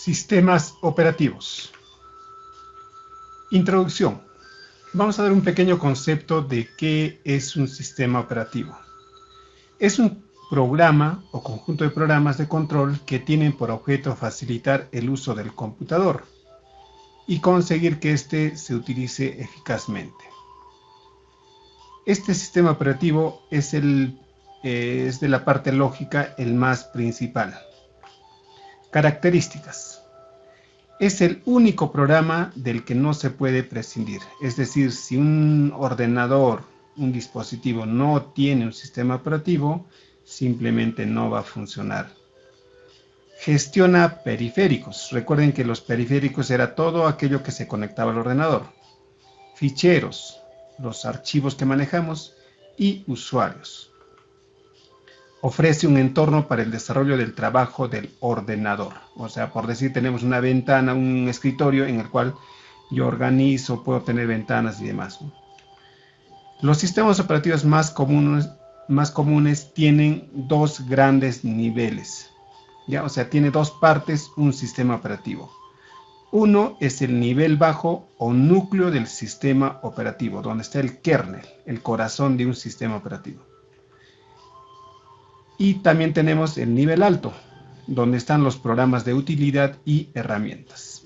Sistemas operativos. Introducción. Vamos a dar un pequeño concepto de qué es un sistema operativo. Es un programa o conjunto de programas de control que tienen por objeto facilitar el uso del computador y conseguir que éste se utilice eficazmente. Este sistema operativo es de la parte lógica el más principal. Características. Es el único programa del que no se puede prescindir. Es decir, si un ordenador, un dispositivo no tiene un sistema operativo, simplemente no va a funcionar. Gestiona periféricos. Recuerden que los periféricos era todo aquello que se conectaba al ordenador. Ficheros, los archivos que manejamos y usuarios. Ofrece un entorno para el desarrollo del trabajo del ordenador. O sea, por decir, tenemos una ventana, un escritorio en el cual yo organizo, puedo tener ventanas y demás. Los sistemas operativos más comunes tienen dos grandes niveles. ¿Ya? O sea, tiene dos partes un sistema operativo. Uno es el nivel bajo o núcleo del sistema operativo, donde está el kernel, el corazón de un sistema operativo. Y también tenemos el nivel alto, donde están los programas de utilidad y herramientas.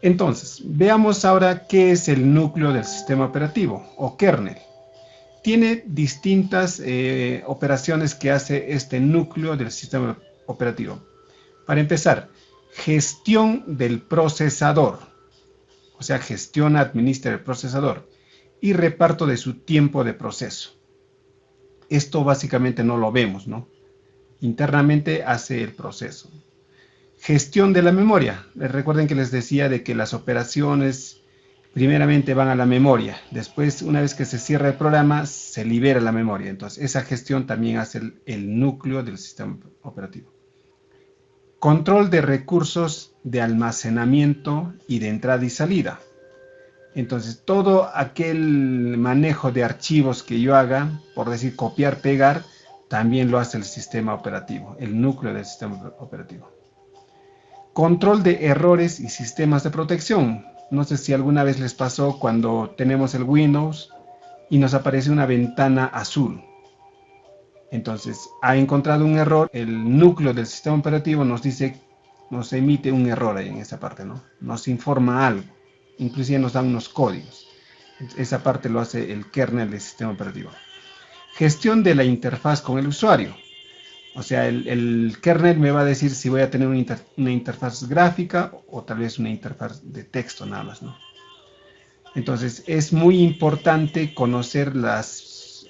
Entonces, veamos ahora qué es el núcleo del sistema operativo, o kernel. Tiene distintas operaciones que hace este núcleo del sistema operativo. Para empezar, gestión del procesador, o sea, gestiona, administra el procesador, y reparto de su tiempo de proceso. Esto básicamente no lo vemos, ¿no? Internamente hace el proceso. Gestión de la memoria. Recuerden que les decía de que las operaciones primeramente van a la memoria. Después, una vez que se cierra el programa, se libera la memoria. Entonces, esa gestión también hace el núcleo del sistema operativo. Control de recursos de almacenamiento y de entrada y salida. Entonces, todo aquel manejo de archivos que yo haga, por decir copiar, pegar, también lo hace el sistema operativo, el núcleo del sistema operativo. Control de errores y sistemas de protección. No sé si alguna vez les pasó cuando tenemos el Windows y nos aparece una ventana azul. Entonces, ha encontrado un error, el núcleo del sistema operativo nos dice, nos emite un error ahí en esa parte, ¿no? Nos informa algo. Inclusive nos dan unos códigos. Esa parte lo hace el kernel del sistema operativo. Gestión de la interfaz con el usuario. O sea, el kernel me va a decir si voy a tener una interfaz gráfica o tal vez una interfaz de texto nada más, ¿no? Entonces, es muy importante conocer las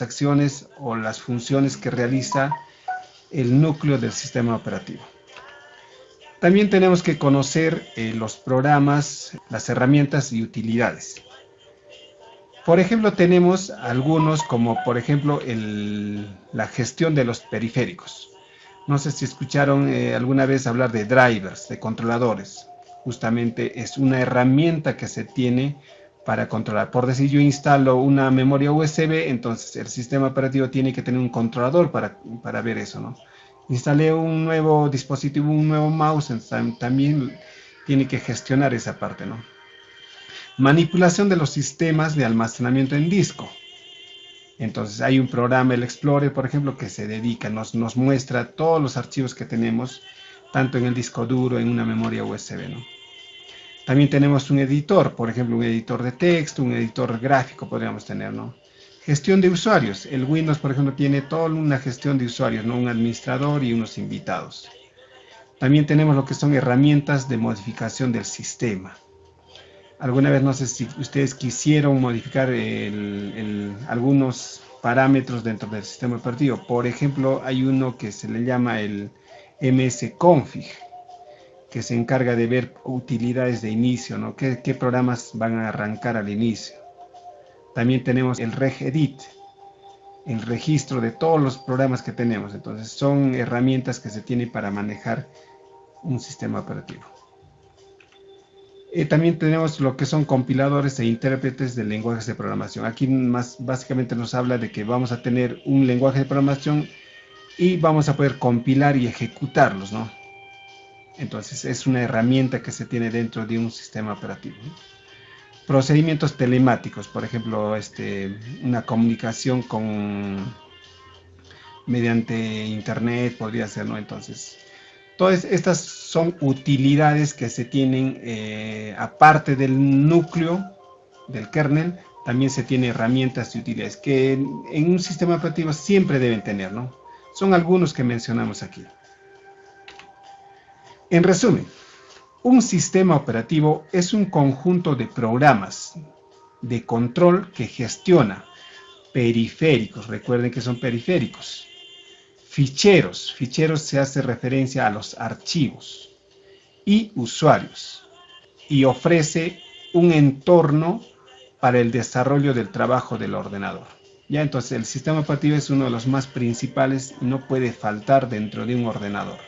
acciones o las funciones que realiza el núcleo del sistema operativo. También tenemos que conocer los programas, las herramientas y utilidades. Por ejemplo, tenemos algunos como por ejemplo la gestión de los periféricos. No sé si escucharon alguna vez hablar de drivers, de controladores. Justamente es una herramienta que se tiene para controlar. Por decir, yo instalo una memoria USB, entonces el sistema operativo tiene que tener un controlador para ver eso, ¿no? Instalé un nuevo dispositivo, un nuevo mouse, también tiene que gestionar esa parte, ¿no? Manipulación de los sistemas de almacenamiento en disco. Entonces hay un programa, el Explorer, por ejemplo, que se dedica, nos muestra todos los archivos que tenemos, tanto en el disco duro, en una memoria USB, ¿no? También tenemos un editor, por ejemplo, un editor de texto, un editor gráfico podríamos tener, ¿no? Gestión de usuarios. El Windows, por ejemplo, tiene toda una gestión de usuarios, ¿no? Un administrador y unos invitados. También tenemos lo que son herramientas de modificación del sistema. Alguna vez, no sé si ustedes quisieron modificar algunos parámetros dentro del sistema operativo. Por ejemplo, hay uno que se le llama el msconfig, que se encarga de ver utilidades de inicio, ¿no? ¿Qué programas van a arrancar al inicio? También tenemos el regedit, el registro de todos los programas que tenemos. Entonces son herramientas que se tienen para manejar un sistema operativo. También tenemos lo que son compiladores e intérpretes de lenguajes de programación. Aquí básicamente nos habla de que vamos a tener un lenguaje de programación y vamos a poder compilar y ejecutarlos, ¿no? Entonces es una herramienta que se tiene dentro de un sistema operativo, ¿no? Procedimientos telemáticos, por ejemplo, una comunicación mediante internet podría ser, ¿no? Entonces, todas estas son utilidades que se tienen aparte del núcleo, del kernel, también se tiene herramientas y utilidades que en un sistema operativo siempre deben tener, ¿no? Son algunos que mencionamos aquí. En resumen, un sistema operativo es un conjunto de programas de control que gestiona periféricos, recuerden que son periféricos, ficheros se hace referencia a los archivos, y usuarios, y ofrece un entorno para el desarrollo del trabajo del ordenador. Ya, entonces el sistema operativo es uno de los más principales y no puede faltar dentro de un ordenador.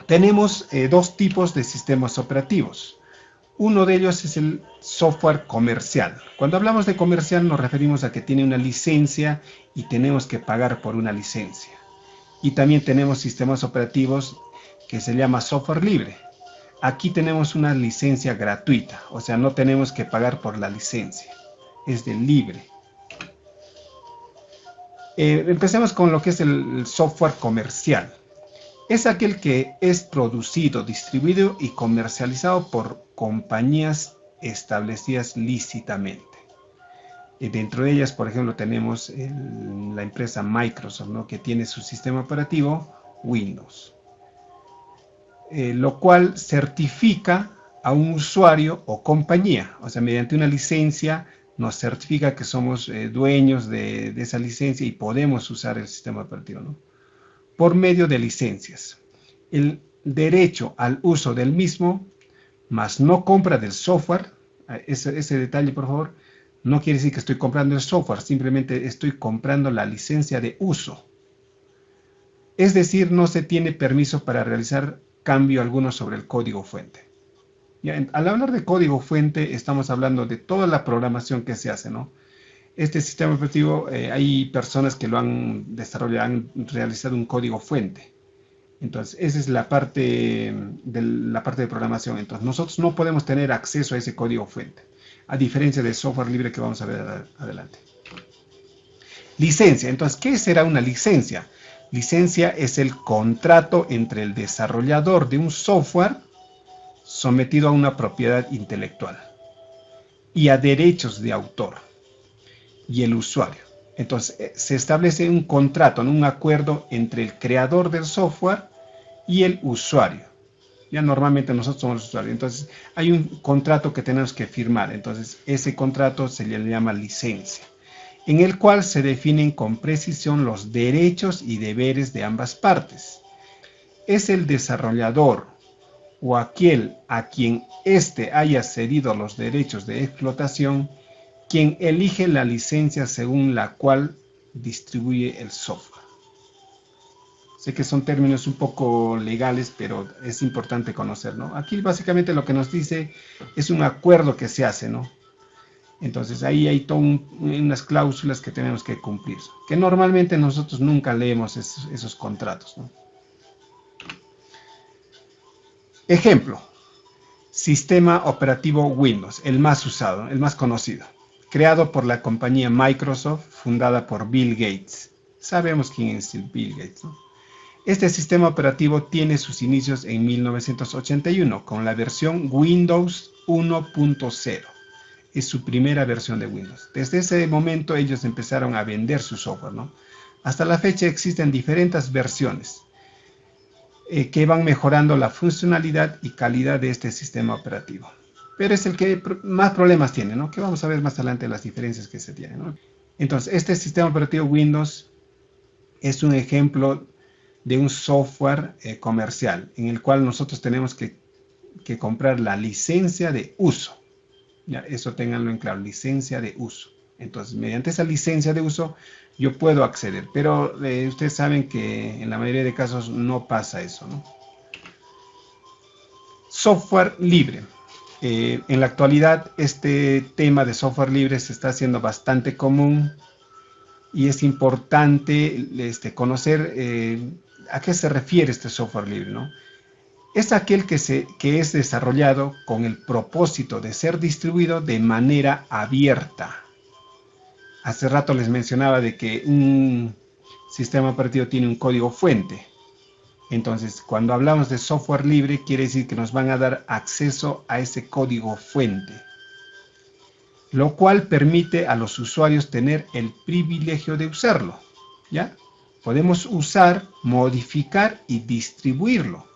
Tenemos dos tipos de sistemas operativos. Uno de ellos es el software comercial. Cuando hablamos de comercial nos referimos a que tiene una licencia y tenemos que pagar por una licencia. Y también tenemos sistemas operativos que se llama software libre. Aquí tenemos una licencia gratuita, o sea, no tenemos que pagar por la licencia. Es de libre. Empecemos con lo que es el software comercial. Es aquel que es producido, distribuido y comercializado por compañías establecidas lícitamente. Dentro de ellas, por ejemplo, tenemos la empresa Microsoft, ¿no? Que tiene su sistema operativo Windows, lo cual certifica a un usuario o compañía, o sea, mediante una licencia nos certifica que somos dueños de esa licencia y podemos usar el sistema operativo, ¿no? Por medio de licencias. El derecho al uso del mismo, más no compra del software, ese detalle por favor, no quiere decir que estoy comprando el software, simplemente estoy comprando la licencia de uso. Es decir, no se tiene permiso para realizar cambio alguno sobre el código fuente. Ya, al hablar de código fuente, estamos hablando de toda la programación que se hace, ¿no? Este sistema operativo, hay personas que lo han desarrollado, han realizado un código fuente. Entonces, esa es la parte de programación. Entonces, nosotros no podemos tener acceso a ese código fuente, a diferencia del software libre que vamos a ver adelante. Licencia. Entonces, ¿qué será una licencia? Licencia es el contrato entre el desarrollador de un software sometido a una propiedad intelectual y a derechos de autor y el usuario. Entonces se establece un contrato, un acuerdo entre el creador del software y el usuario. Ya normalmente nosotros somos los usuarios. Entonces hay un contrato que tenemos que firmar. Entonces ese contrato se le llama licencia, en el cual se definen con precisión los derechos y deberes de ambas partes. Es el desarrollador o aquel a quien éste haya cedido los derechos de explotación quien elige la licencia según la cual distribuye el software. Sé que son términos un poco legales, pero es importante conocer, ¿no? Aquí básicamente lo que nos dice es un acuerdo que se hace, ¿no? Entonces ahí hay unas cláusulas que tenemos que cumplir, que normalmente nosotros nunca leemos esos contratos, ¿no? Ejemplo, sistema operativo Windows, el más usado, el más conocido, creado por la compañía Microsoft, fundada por Bill Gates. Sabemos quién es Bill Gates, ¿no? Este sistema operativo tiene sus inicios en 1981 con la versión Windows 1.0. Es su primera versión de Windows. Desde ese momento ellos empezaron a vender su software, ¿no? Hasta la fecha existen diferentes versiones que van mejorando la funcionalidad y calidad de este sistema operativo. Pero es el que más problemas tiene, ¿no? Que vamos a ver más adelante las diferencias que se tienen, ¿no? Entonces, este sistema operativo Windows es un ejemplo de un software comercial en el cual nosotros tenemos que comprar la licencia de uso. Ya, eso ténganlo en claro, licencia de uso. Entonces, mediante esa licencia de uso, yo puedo acceder. Pero ustedes saben que en la mayoría de casos no pasa eso, ¿no? Software libre. En la actualidad este tema de software libre se está haciendo bastante común y es importante conocer ¿A qué se refiere este software libre, no? Es aquel que es desarrollado con el propósito de ser distribuido de manera abierta. Hace rato les mencionaba de que un sistema operativo tiene un código fuente. Entonces, cuando hablamos de software libre, quiere decir que nos van a dar acceso a ese código fuente, lo cual permite a los usuarios tener el privilegio de usarlo, ¿ya? Podemos usar, modificar y distribuirlo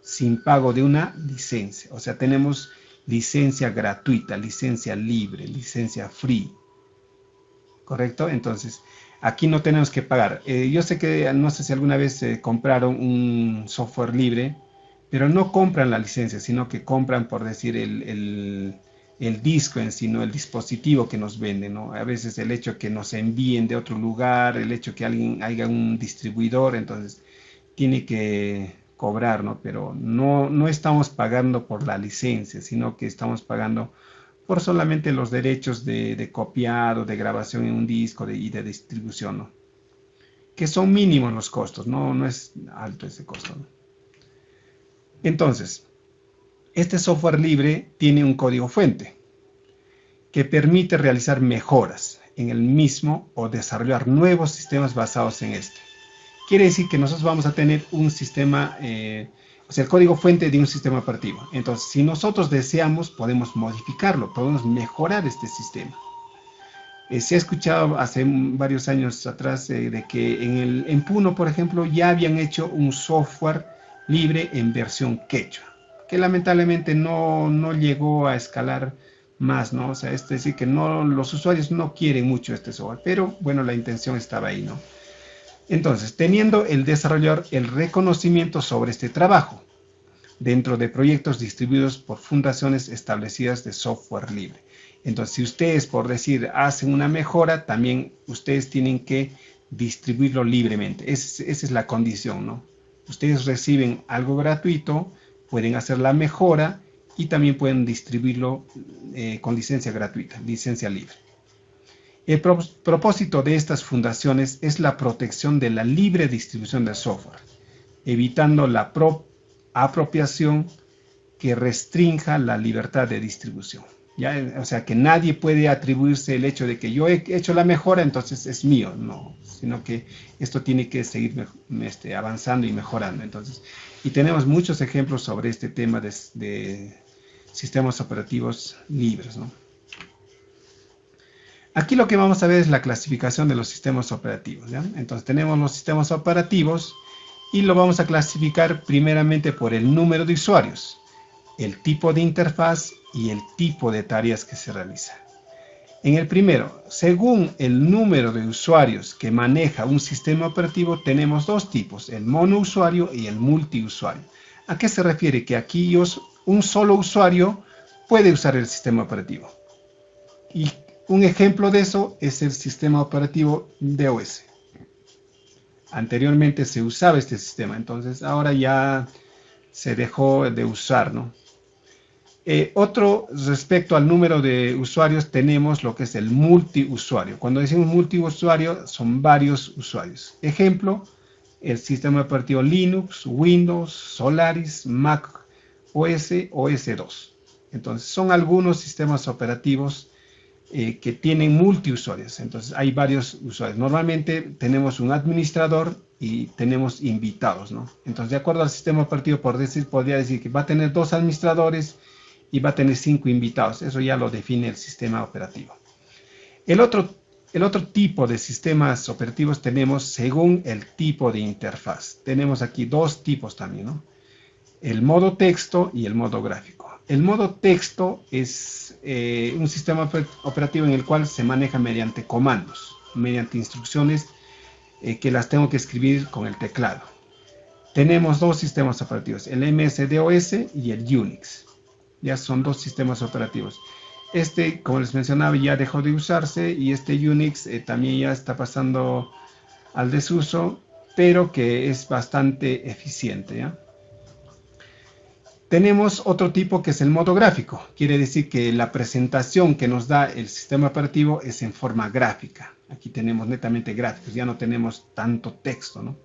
sin pago de una licencia. O sea, tenemos licencia gratuita, licencia libre, licencia free, ¿correcto? Entonces, aquí no tenemos que pagar. Yo sé que, no sé si alguna vez compraron un software libre, pero no compran la licencia, sino que compran, por decir, el disco en sí, ¿no? El dispositivo que nos venden, ¿no? A veces el hecho que nos envíen de otro lugar, el hecho que alguien haya un distribuidor, entonces tiene que cobrar, ¿no? Pero no estamos pagando por la licencia, sino que estamos pagando por solamente los derechos de copiado, de grabación en un disco y de distribución, ¿no? Que son mínimos los costos, no es alto ese costo, ¿no? Entonces, este software libre tiene un código fuente que permite realizar mejoras en el mismo o desarrollar nuevos sistemas basados en este. Quiere decir que nosotros vamos a tener un sistema, o sea, el código fuente de un sistema operativo. Entonces, si nosotros deseamos, podemos modificarlo, podemos mejorar este sistema. Se ha escuchado hace varios años atrás de que en Puno, por ejemplo, ya habían hecho un software libre en versión quechua, que lamentablemente no llegó a escalar más, ¿no? O sea, es decir, que los usuarios no quieren mucho este software, pero bueno, la intención estaba ahí, ¿no? Entonces, teniendo el desarrollador el reconocimiento sobre este trabajo dentro de proyectos distribuidos por fundaciones establecidas de software libre. Entonces, si ustedes, por decir, hacen una mejora, también ustedes tienen que distribuirlo libremente. Esa es la condición, ¿no? Ustedes reciben algo gratuito, pueden hacer la mejora y también pueden distribuirlo con licencia gratuita, licencia libre. El propósito de estas fundaciones es la protección de la libre distribución del software, evitando la apropiación que restrinja la libertad de distribución. ¿Ya? O sea, que nadie puede atribuirse el hecho de que yo he hecho la mejora, entonces es mío, no, sino que esto tiene que seguir avanzando y mejorando. Entonces, y tenemos muchos ejemplos sobre este tema de sistemas operativos libres, ¿no? Aquí lo que vamos a ver es la clasificación de los sistemas operativos, ¿ya? Entonces tenemos los sistemas operativos y lo vamos a clasificar primeramente por el número de usuarios, el tipo de interfaz y el tipo de tareas que se realiza. En el primero, según el número de usuarios que maneja un sistema operativo, tenemos dos tipos, el monousuario y el multiusuario. ¿A qué se refiere? Que aquí un solo usuario puede usar el sistema operativo. Y un ejemplo de eso es el sistema operativo DOS. Anteriormente se usaba este sistema, entonces ahora ya se dejó de usar, ¿no? Otro, respecto al número de usuarios, tenemos lo que es el multiusuario. Cuando decimos multiusuario, son varios usuarios. Ejemplo, el sistema operativo Linux, Windows, Solaris, Mac OS, OS2. Entonces, son algunos sistemas operativos que tienen multiusuarios. Entonces, hay varios usuarios. Normalmente tenemos un administrador y tenemos invitados, ¿no? Entonces, de acuerdo al sistema operativo, podría decir que va a tener 2 administradores y va a tener 5 invitados. Eso ya lo define el sistema operativo. El otro tipo de sistemas operativos tenemos según el tipo de interfaz. Tenemos aquí 2 tipos también, ¿no? El modo texto y el modo gráfico. El modo texto es un sistema operativo en el cual se maneja mediante comandos, mediante instrucciones que las tengo que escribir con el teclado. Tenemos 2 sistemas operativos, el MS-DOS y el Unix. Ya son 2 sistemas operativos. Este, como les mencionaba, ya dejó de usarse y este Unix también ya está pasando al desuso, pero que es bastante eficiente, ¿ya? Tenemos otro tipo que es el modo gráfico. Quiere decir que la presentación que nos da el sistema operativo es en forma gráfica. Aquí tenemos netamente gráficos, ya no tenemos tanto texto, ¿no?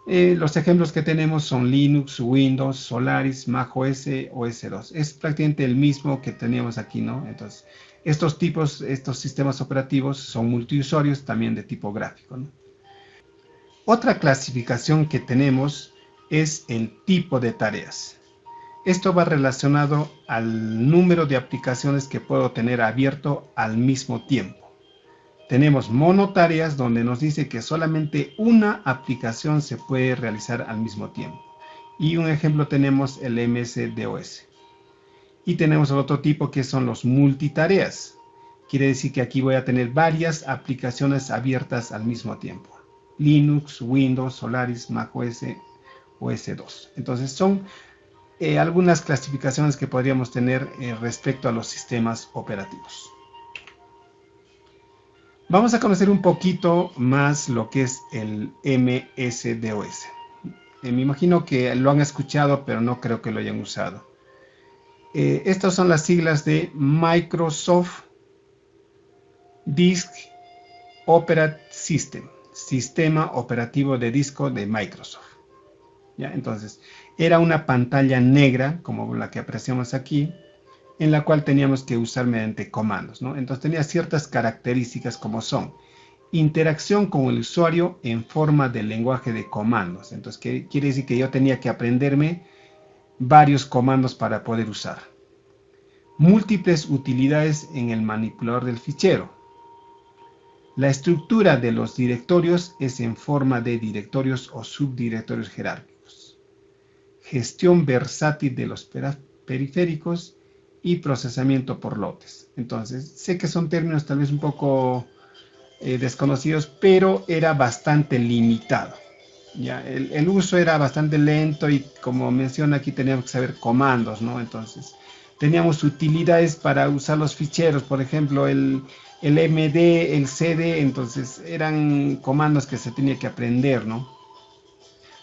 Los ejemplos que tenemos son Linux, Windows, Solaris, macOS, OS2. Es prácticamente el mismo que teníamos aquí, ¿no? Entonces, estos sistemas operativos son multiusuarios también de tipo gráfico, ¿no? Otra clasificación que tenemos es el tipo de tareas. Esto va relacionado al número de aplicaciones que puedo tener abierto al mismo tiempo. Tenemos monotareas donde nos dice que solamente una aplicación se puede realizar al mismo tiempo. Y un ejemplo tenemos el MS-DOS. Y tenemos otro tipo que son los multitareas. Quiere decir que aquí voy a tener varias aplicaciones abiertas al mismo tiempo. Linux, Windows, Solaris, macOS, OS2. Entonces son algunas clasificaciones que podríamos tener respecto a los sistemas operativos. Vamos a conocer un poquito más lo que es el MS-DOS. Me imagino que lo han escuchado, pero no creo que lo hayan usado. Estas son las siglas de Microsoft Disk Operating System, sistema operativo de disco de Microsoft. ¿Ya? Entonces, era una pantalla negra, como la que apreciamos aquí, en la cual teníamos que usar mediante comandos, ¿no? Entonces tenía ciertas características como son interacción con el usuario en forma de lenguaje de comandos. Entonces, ¿qué quiere decir? Que yo tenía que aprenderme varios comandos para poder usar. Múltiples utilidades en el manipulador del fichero. La estructura de los directorios es en forma de directorios o subdirectorios jerárquicos. Gestión versátil de los periféricos y procesamiento por lotes. Entonces, sé que son términos tal vez un poco desconocidos, pero era bastante limitado. Ya, el uso era bastante lento y como menciona aquí teníamos que saber comandos, ¿no? Entonces, teníamos utilidades para usar los ficheros, por ejemplo, el MD, el CD, entonces eran comandos que se tenía que aprender, ¿no?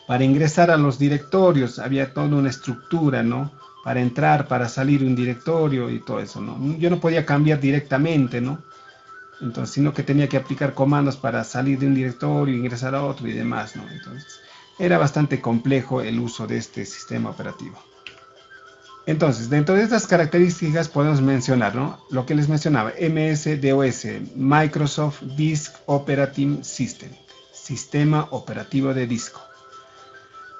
Para ingresar a los directorios había toda una estructura, ¿no? Para entrar, para salir de un directorio y todo eso, ¿no? Yo no podía cambiar directamente, ¿no? Entonces, sino que tenía que aplicar comandos para salir de un directorio, ingresar a otro y demás, ¿no? Entonces, era bastante complejo el uso de este sistema operativo. Entonces, dentro de estas características podemos mencionar, ¿no? Lo que les mencionaba, MS-DOS, Microsoft Disk Operating System, sistema operativo de disco,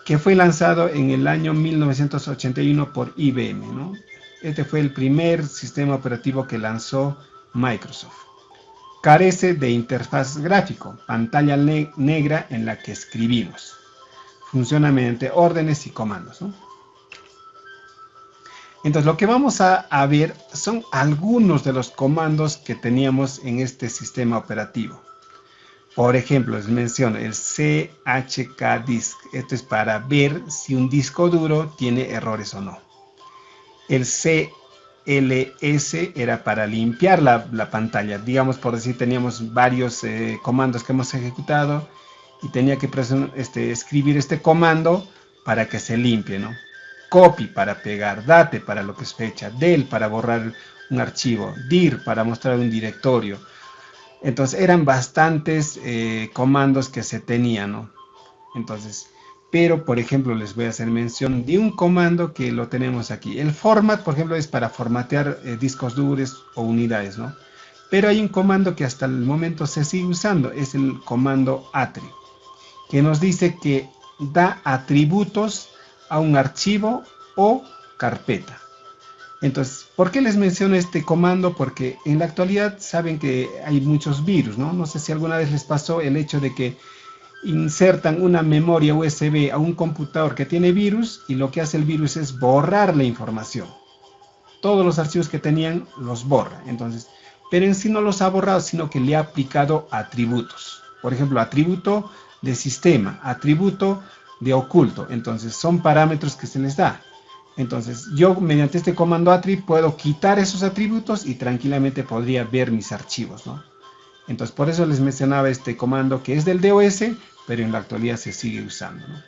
que fue lanzado en el año 1981 por IBM, ¿no? Este fue el primer sistema operativo que lanzó Microsoft. Carece de interfaz gráfico, pantalla negra en la que escribimos. Funciona mediante órdenes y comandos, ¿no? Entonces, lo que vamos a ver son algunos de los comandos que teníamos en este sistema operativo. Por ejemplo, les menciono el chkdisk. Esto es para ver si un disco duro tiene errores o no. El cls era para limpiar la pantalla. Digamos, por decir, teníamos varios comandos que hemos ejecutado y tenía que escribir este comando para que se limpie, ¿no? Copy para pegar, date para lo que es fecha, del para borrar un archivo, dir para mostrar un directorio. Entonces eran bastantes comandos que se tenían, ¿no? Entonces, pero por ejemplo les voy a hacer mención de un comando que lo tenemos aquí. El format, por ejemplo, es para formatear discos duros o unidades, ¿no? Pero hay un comando que hasta el momento se sigue usando, es el comando attrib, que nos dice que da atributos a un archivo o carpeta. Entonces, ¿por qué les menciono este comando? Porque en la actualidad saben que hay muchos virus, ¿no? No sé si alguna vez les pasó el hecho de que insertan una memoria USB a un computador que tiene virus y lo que hace el virus es borrar la información. Todos los archivos que tenían los borra. Entonces, pero en sí no los ha borrado, sino que le ha aplicado atributos. Por ejemplo, atributo de sistema, atributo de oculto. Entonces, son parámetros que se les da. Entonces, yo mediante este comando attrib puedo quitar esos atributos y tranquilamente podría ver mis archivos, ¿no? Entonces, por eso les mencionaba este comando que es del DOS, pero en la actualidad se sigue usando, ¿no?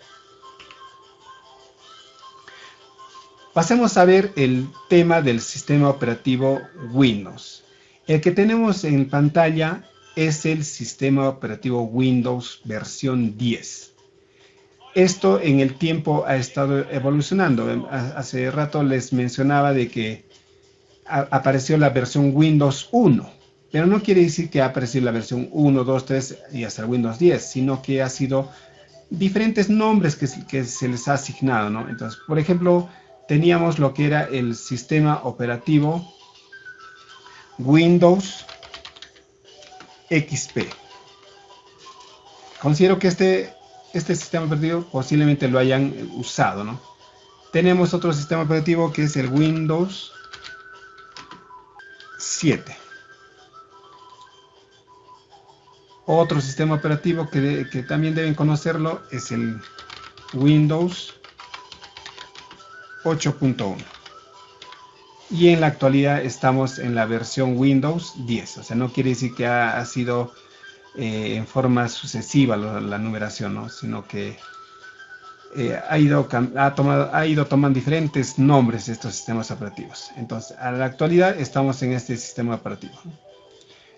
Pasemos a ver el tema del sistema operativo Windows. El que tenemos en pantalla es el sistema operativo Windows versión 10. Esto en el tiempo ha estado evolucionando. Hace rato les mencionaba de que apareció la versión Windows 1, pero no quiere decir que ha aparecido la versión 1, 2, 3 y hasta el Windows 10, sino que ha sido diferentes nombres que se les ha asignado, ¿no? Entonces, por ejemplo, teníamos lo que era el sistema operativo Windows XP. Considero que este sistema operativo posiblemente lo hayan usado, ¿no? Tenemos otro sistema operativo que es el Windows 7. Otro sistema operativo que también deben conocerlo es el Windows 8.1. Y en la actualidad estamos en la versión Windows 10. O sea, no quiere decir que ha sido en forma sucesiva la numeración, ¿no? Sino que ha ido tomando diferentes nombres estos sistemas operativos. Entonces, a la actualidad estamos en este sistema operativo.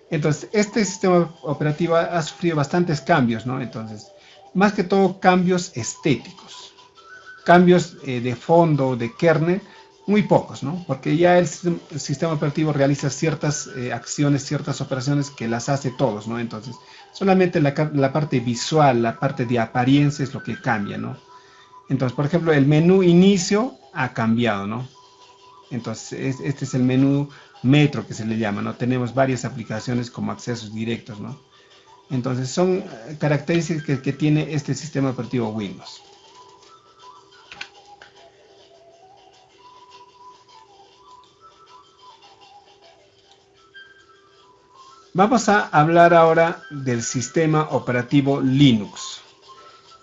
Entonces, este sistema operativo ha sufrido bastantes cambios, ¿no? Entonces, más que todo cambios estéticos, cambios de fondo, de kernel, muy pocos, ¿no? Porque ya el sistema operativo realiza ciertas acciones, ciertas operaciones que las hace todos, ¿no? Entonces, solamente la parte visual, la parte de apariencia es lo que cambia, ¿no? Entonces, por ejemplo, el menú inicio ha cambiado, ¿no? Entonces, este es el menú Metro que se le llama, ¿no? Tenemos varias aplicaciones como accesos directos, ¿no? Entonces, son características que tiene este sistema operativo Windows. Vamos a hablar ahora del sistema operativo Linux.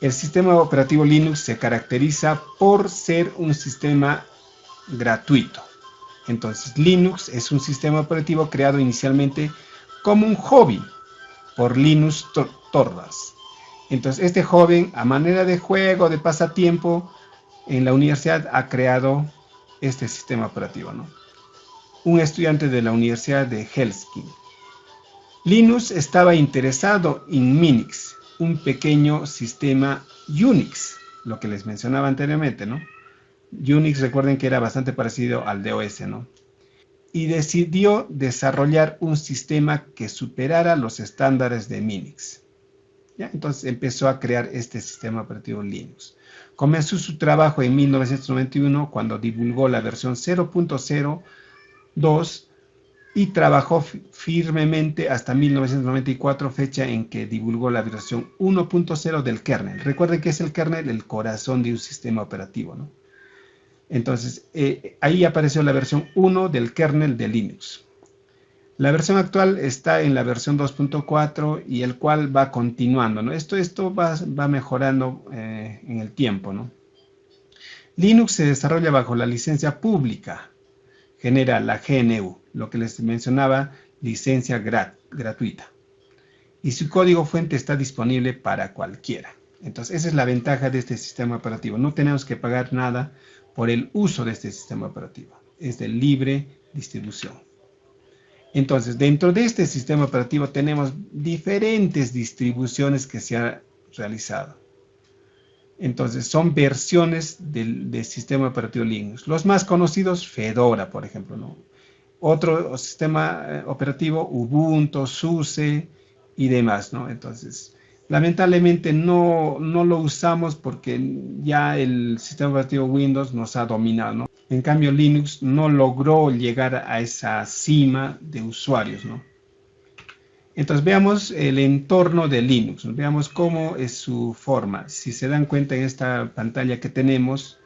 El sistema operativo Linux se caracteriza por ser un sistema gratuito. Entonces, Linux es un sistema operativo creado inicialmente como un hobby por Linus Torvalds. Entonces, este joven, a manera de juego, de pasatiempo, en la universidad ha creado este sistema operativo, ¿no? Un estudiante de la Universidad de Helsinki. Linus estaba interesado en Minix, un pequeño sistema Unix, lo que les mencionaba anteriormente, ¿no? Unix, recuerden que era bastante parecido al DOS, ¿no? Y decidió desarrollar un sistema que superara los estándares de Minix. ¿Ya? Entonces empezó a crear este sistema operativo Linux. Comenzó su trabajo en 1991 cuando divulgó la versión 0.02 y trabajó firmemente hasta 1994, fecha en que divulgó la versión 1.0 del kernel. Recuerden que es el kernel el corazón de un sistema operativo, ¿no? Entonces, ahí apareció la versión 1 del kernel de Linux. La versión actual está en la versión 2.4 y el cual va continuando, ¿no? Esto va mejorando en el tiempo, ¿no? Linux se desarrolla bajo la licencia pública, genera la GNU, lo que les mencionaba, licencia gratuita. Y su código fuente está disponible para cualquiera. Entonces, esa es la ventaja de este sistema operativo. No tenemos que pagar nada por el uso de este sistema operativo. Es de libre distribución. Entonces, dentro de este sistema operativo tenemos diferentes distribuciones que se han realizado. Entonces, son versiones del sistema operativo Linux. Los más conocidos, Fedora, por ejemplo, ¿no? Otro sistema operativo, Ubuntu, SUSE y demás, ¿no? Entonces, lamentablemente no lo usamos porque ya el sistema operativo Windows nos ha dominado, ¿no? En cambio, Linux no logró llegar a esa cima de usuarios, ¿no? Entonces veamos el entorno de Linux, veamos cómo es su forma. Si se dan cuenta en esta pantalla que tenemos,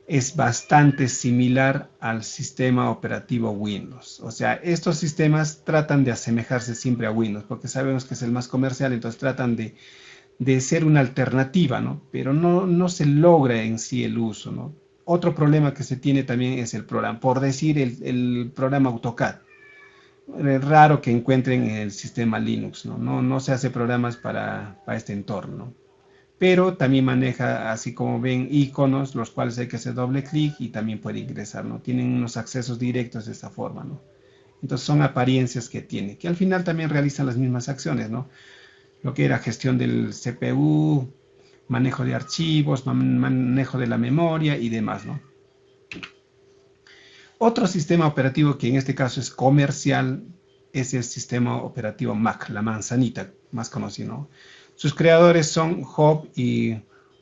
es bastante similar al sistema operativo Windows. O sea, estos sistemas tratan de asemejarse siempre a Windows, porque sabemos que es el más comercial, entonces tratan de ser una alternativa, ¿no? Pero no se logra en sí el uso, ¿no? Otro problema que se tiene también es el programa, por decir el programa AutoCAD. Es raro que encuentren el sistema Linux, ¿no? No se hace programas para este entorno, pero también maneja, así como ven, iconos, los cuales hay que hacer doble clic y también puede ingresar, ¿no? Tienen unos accesos directos de esta forma, ¿no? Entonces son apariencias que tiene, que al final también realizan las mismas acciones, ¿no? Lo que era gestión del CPU, manejo de archivos, manejo de la memoria y demás, ¿no? Otro sistema operativo que en este caso es comercial es el sistema operativo Mac, la manzanita, más conocido, ¿no? Sus creadores son Job y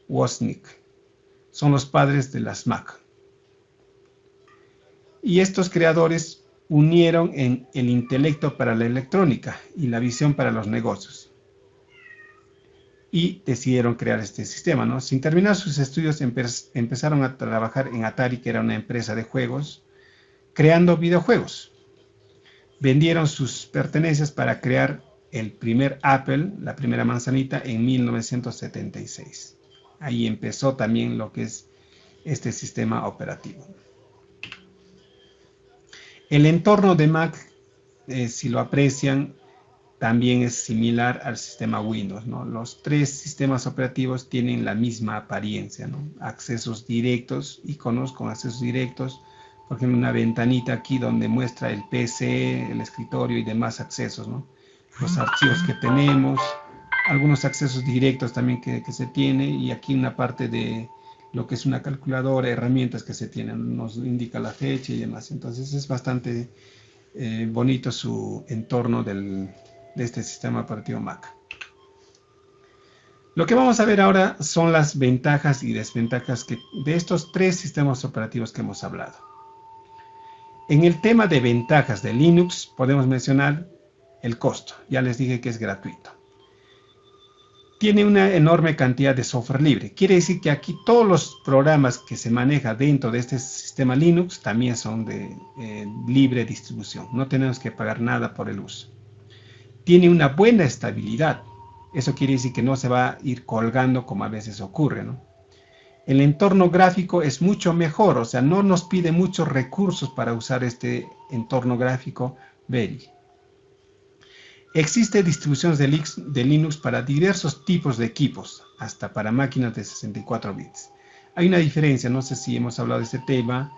Wozniak. Son los padres de las Mac. Y estos creadores unieron en el intelecto para la electrónica y la visión para los negocios. Y decidieron crear este sistema, ¿no? Sin terminar sus estudios empezaron a trabajar en Atari, que era una empresa de juegos, creando videojuegos. Vendieron sus pertenencias para crear el primer Apple, la primera manzanita, en 1976. Ahí empezó también lo que es este sistema operativo. El entorno de Mac, si lo aprecian, también es similar al sistema Windows, ¿no? Los tres sistemas operativos tienen la misma apariencia, ¿no? Accesos directos, iconos con accesos directos, por ejemplo, una ventanita aquí donde muestra el PC, el escritorio y demás accesos, ¿no? Los archivos que tenemos, algunos accesos directos también que se tiene, y aquí una parte de lo que es una calculadora, herramientas que se tienen, nos indica la fecha y demás. Entonces es bastante bonito su entorno de este sistema operativo Mac. Lo que vamos a ver ahora son las ventajas y desventajas de estos tres sistemas operativos que hemos hablado. En el tema de ventajas de Linux podemos mencionar el costo. Ya les dije que es gratuito. Tiene una enorme cantidad de software libre. Quiere decir que aquí todos los programas que se manejan dentro de este sistema Linux también son de libre distribución. No tenemos que pagar nada por el uso. Tiene una buena estabilidad. Eso quiere decir que no se va a ir colgando como a veces ocurre, ¿no? El entorno gráfico es mucho mejor, o sea, no nos pide muchos recursos para usar este entorno gráfico VERI. Existen distribuciones de Linux para diversos tipos de equipos, hasta para máquinas de 64 bits. Hay una diferencia, no sé si hemos hablado de este tema.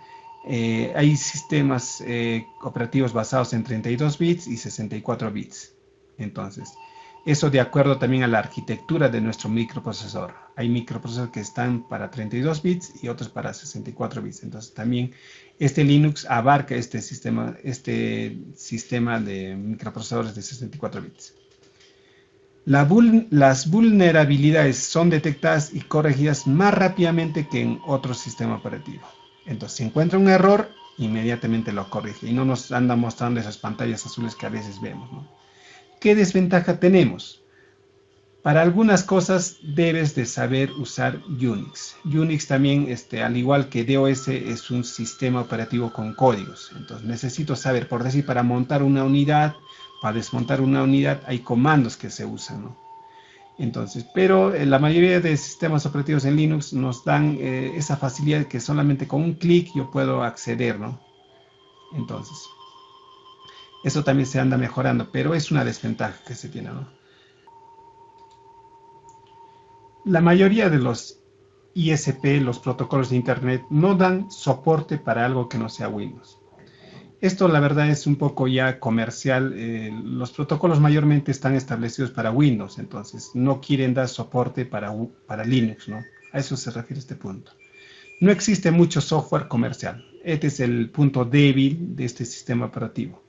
Hay sistemas operativos basados en 32 bits y 64 bits. Entonces, eso de acuerdo también a la arquitectura de nuestro microprocesor. Hay microprocesadores que están para 32 bits y otros para 64 bits. Entonces, también este Linux abarca este sistema de microprocesadores de 64 bits. Las vulnerabilidades son detectadas y corregidas más rápidamente que en otro sistema operativo. Entonces, si encuentra un error, inmediatamente lo corrige y no nos anda mostrando esas pantallas azules que a veces vemos, ¿no? ¿Qué desventaja tenemos? Para algunas cosas debes de saber usar Unix. Unix también, al igual que DOS, es un sistema operativo con códigos. Entonces necesito saber, por decir, para montar una unidad, para desmontar una unidad, hay comandos que se usan, ¿no? Entonces, pero la mayoría de sistemas operativos en Linux nos dan esa facilidad que solamente con un clic yo puedo acceder, ¿no? Entonces, eso también se anda mejorando, pero es una desventaja que se tiene, ¿no? La mayoría de los ISP, los protocolos de Internet, no dan soporte para algo que no sea Windows. Esto la verdad es un poco ya comercial. Los protocolos mayormente están establecidos para Windows, entonces no quieren dar soporte para Linux, ¿no? A eso se refiere este punto. No existe mucho software comercial. Este es el punto débil de este sistema operativo.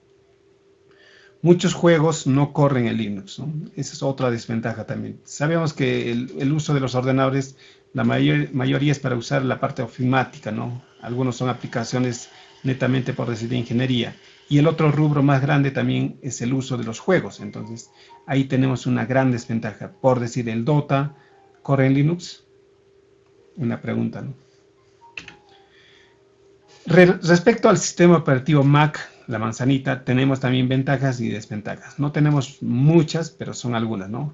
Muchos juegos no corren en Linux, ¿no? Esa es otra desventaja también. Sabemos que el uso de los ordenadores, la mayoría es para usar la parte ofimática, ¿no? Algunos son aplicaciones netamente, por decir, de ingeniería. Y el otro rubro más grande también es el uso de los juegos. Entonces, ahí tenemos una gran desventaja. Por decir, el Dota corre en Linux. Una pregunta, ¿no? Respecto al sistema operativo Mac, la manzanita, tenemos también ventajas y desventajas. No tenemos muchas, pero son algunas, ¿no?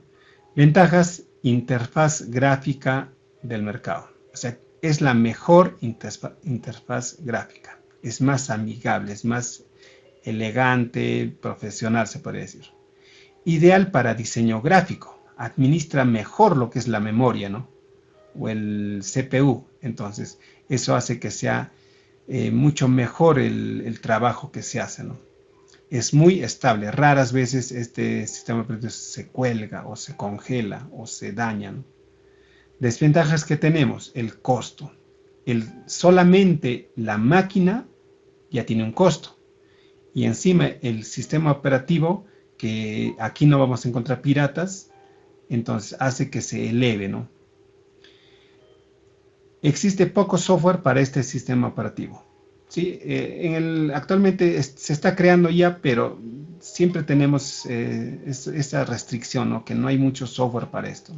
Ventajas: interfaz gráfica del mercado. O sea, es la mejor interfaz gráfica. Es más amigable, es más elegante, profesional, se podría decir. Ideal para diseño gráfico. Administra mejor lo que es la memoria, ¿no? O el CPU. Entonces, eso hace que sea mucho mejor el trabajo que se hace, ¿no? Es muy estable. Raras veces este sistema operativo se cuelga o se congela o se daña, ¿no? Desventajas que tenemos, el costo. Solamente la máquina ya tiene un costo. Y encima el sistema operativo, que aquí no vamos a encontrar piratas, entonces hace que se eleve, ¿no? Existe poco software para este sistema operativo. ¿Sí? Actualmente se está creando ya, pero siempre tenemos esa restricción, ¿no? Que no hay mucho software para esto.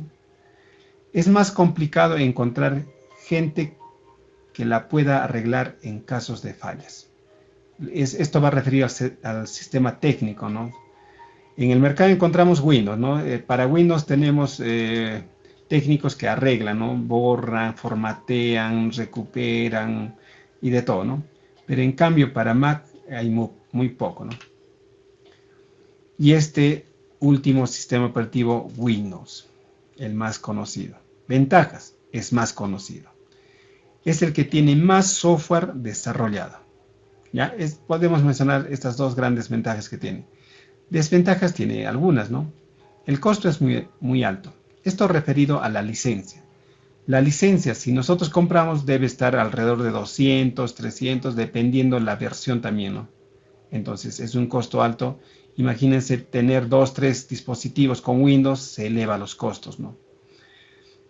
Es más complicado encontrar gente que la pueda arreglar en casos de fallas. Esto va referido al sistema técnico, ¿no? En el mercado encontramos Windows, ¿no? Para Windows tenemos técnicos que arreglan, ¿no? Borran, formatean, recuperan y de todo, ¿no? Pero en cambio para Mac hay muy poco, ¿no? Y este último sistema operativo, Windows, el más conocido. Ventajas, es más conocido. Es el que tiene más software desarrollado. ¿Ya? Podemos mencionar estas dos grandes ventajas que tiene. Desventajas tiene algunas, ¿no? El costo es muy alto. Esto referido a la licencia. La licencia, si nosotros compramos, debe estar alrededor de 200, 300, dependiendo la versión también, ¿no? Entonces, es un costo alto. Imagínense tener 2, 3 dispositivos con Windows, se eleva los costos, ¿no?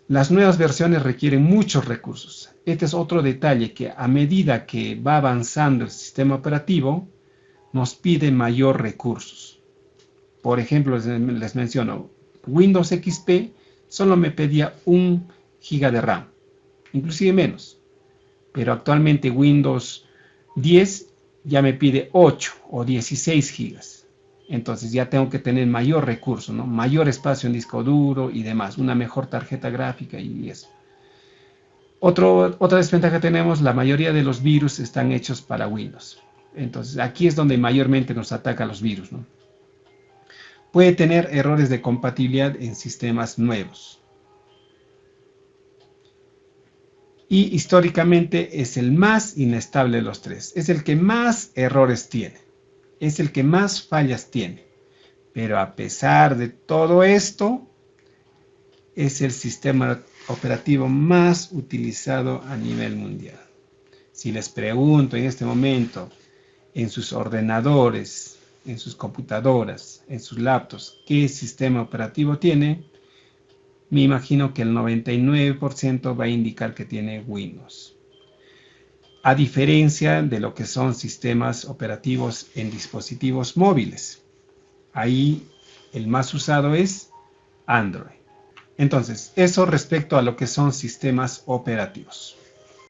Las nuevas versiones requieren muchos recursos. Este es otro detalle, que a medida que va avanzando el sistema operativo, nos pide mayor recursos. Por ejemplo, les menciono, Windows XP solo me pedía 1 GB de RAM, inclusive menos. Pero actualmente Windows 10 ya me pide 8 o 16 GB. Entonces ya tengo que tener mayor recurso, ¿no? Mayor espacio en disco duro y demás, una mejor tarjeta gráfica y eso. Otra desventaja que tenemos, la mayoría de los virus están hechos para Windows. Entonces aquí es donde mayormente nos atacan los virus, ¿no? Puede tener errores de compatibilidad en sistemas nuevos. Y históricamente es el más inestable de los tres. Es el que más errores tiene. Es el que más fallas tiene. Pero a pesar de todo esto, es el sistema operativo más utilizado a nivel mundial. Si les pregunto en este momento, en sus ordenadores, en sus computadoras, en sus laptops, ¿qué sistema operativo tiene? Me imagino que el 99% va a indicar que tiene Windows. A diferencia de lo que son sistemas operativos en dispositivos móviles. Ahí el más usado es Android. Entonces, eso respecto a lo que son sistemas operativos.